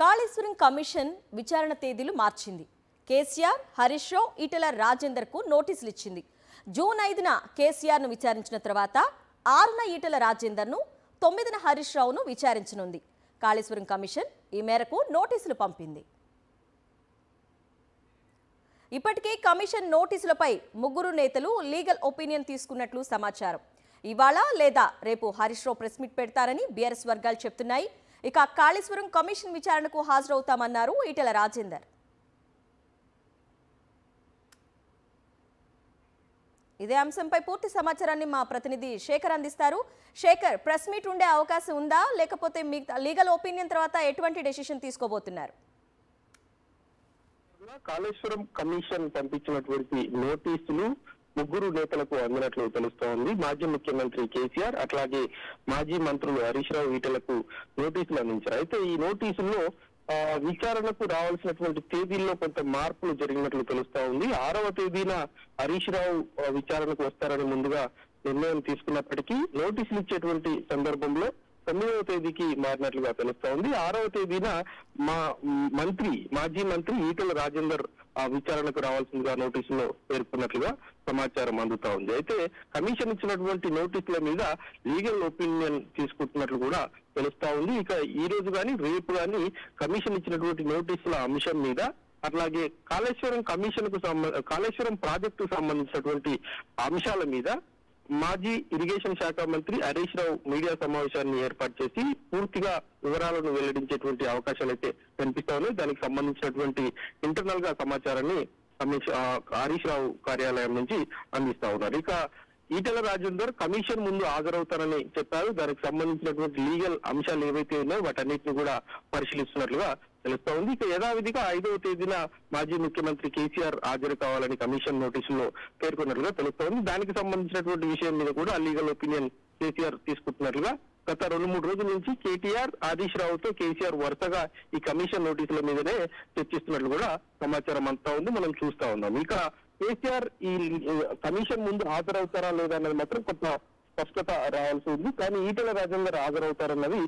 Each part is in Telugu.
కాళేశ్వరం కమిషన్ విచారణ తేదీలు మార్చింది. కేసీఆర్, హరీష్ రావు, ఈటెల రాజేందర్ కు నోటీసులు ఇచ్చింది. జూన్ 5న కేసీఆర్ ను విచారించిన తర్వాత 6న ఈటెల రాజేందర్ ను, 9న హరీష్ రావును విచారించనుంది. కాళేశ్వరం కమిషన్ ఈ మేరకు నోటీసులు పంపింది. ఇప్పటికే కమిషన్ నోటీసులపై ముగ్గురు నేతలు లీగల్ ఒపీనియన్ తీసుకున్నట్లు సమాచారం. ఇవాళ లేదా రేపు హరీష్ రావు ప్రెస్ మీట్ పెడతారని బీఆర్ఎస్ వర్గాలు చెప్తున్నాయి. ఇక కాళేశ్వరం కమిషన్ విచారణకు హాజరవుతామన్నారు ఈటెల రాజేందర్. ఇదే అంశంపై పూర్తి సమాచారాన్ని మా ప్రతినిధి శేఖర్ అందిస్తారు. శేఖర్, ప్రెస్ మీట్ ఉండే అవకాశం ఉందా, లేకపోతే లీగల్ ఒపీనియన్ తర్వాత ఎటువంటి డెసిషన్ తీసుకోబోతున్నారు? కాళేశ్వరం కమిషన్ పంపించినటువంటి నోటీసులు ముగ్గురు నేతలకు అందినట్లు తెలుస్తోంది. మాజీ ముఖ్యమంత్రి కేసీఆర్, అట్లాగే మాజీ మంత్రులు హరీష్ రావు, ఈటెలకు నోటీసులు అందించారు. అయితే ఈ నోటీసుల్లో విచారణకు రావాల్సినటువంటి తేదీల్లో కొంత మార్పులు జరిగినట్లు తెలుస్తా ఉంది. 6వ తేదీన హరీష్ రావు విచారణకు వస్తారని ముందుగా నిర్ణయం తీసుకున్నప్పటికీ నోటీసులు ఇచ్చేటువంటి సందర్భంలో 9వ తేదీకి మారినట్లుగా తెలుస్తా ఉంది. 6వ తేదీన మాజీ మంత్రి ఈటెల రాజేందర్ విచారణకు రావాల్సిందిగా నోటీసులో పేర్కొన్నట్లుగా సమాచారం అందుతా ఉంది. అయితే కమిషన్ ఇచ్చినటువంటి నోటీసుల మీద లీగల్ ఒపీనియన్ తీసుకుంటున్నట్లు కూడా తెలుస్తా ఉంది. ఇక ఈ రోజు కానీ రేపు కానీ కమిషన్ ఇచ్చినటువంటి నోటీసుల అంశం మీద, అట్లాగే కాళేశ్వరం ప్రాజెక్టు సంబంధించినటువంటి అంశాల మీద మాజీ ఇరిగేషన్ శాఖ మంత్రి హరీష్ రావు మీడియా సమావేశాన్ని ఏర్పాటు చేసి పూర్తిగా వివరాలను వెల్లడించేటువంటి అవకాశాలు అయితే కనిపిస్తా ఉన్నాయి. దానికి సంబంధించినటువంటి ఇంటర్నల్ గా సమాచారాన్ని హరీష్ రావు కార్యాలయం నుంచి అందిస్తా ఉన్నారు. ఇక ఈటెల రాజేందర్ కమిషన్ ముందు హాజరవుతారని చెప్పారు. దానికి సంబంధించినటువంటి లీగల్ అంశాలు ఏవైతే ఉన్నాయో వాటన్నిటిని కూడా పరిశీలిస్తున్నట్లుగా తెలుస్తా ఉంది. ఇక యథావిధిగా 5వ తేదీన మాజీ ముఖ్యమంత్రి కేసీఆర్ హాజరు కావాలని కమిషన్ నోటీసులో పేర్కొన్నట్లుగా తెలుస్తా ఉంది. దానికి సంబంధించినటువంటి విషయం మీద కూడా లీగల్ ఒపీనియన్ కేసీఆర్ తీసుకుంటున్నట్లుగా గత 2-3 రోజుల నుంచి కేటీఆర్, హరీష్ రావుతో కేసీఆర్ వరుసగా ఈ కమిషన్ నోటీసుల మీదనే చర్చిస్తున్నట్లు కూడా సమాచారం అంతా ఉంది. మనం చూస్తా ఉన్నాం. ఇక కేసీఆర్ ఈ కమిషన్ ముందు హాజరవుతారా లేదా అన్నది మాత్రం కొంత స్పష్టత రావాల్సి ఉంది. కానీ ఈటెల రాజేందర్ హాజరవుతారన్నది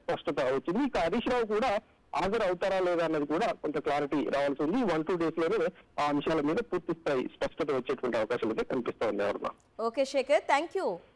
స్పష్టత అవుతుంది. ఇక హరీష్ రావు కూడా హాజరు అవుతారా లేదా అన్నది కూడా కొంత క్లారిటీ రావాల్సి ఉంది. 1-2 డేస్ లోనే ఆ అంశాల మీద పూర్తి స్థాయి స్పష్టత వచ్చేటువంటి అవకాశం అయితే కనిపిస్తా ఉంది. Okay Shekhar, thank you.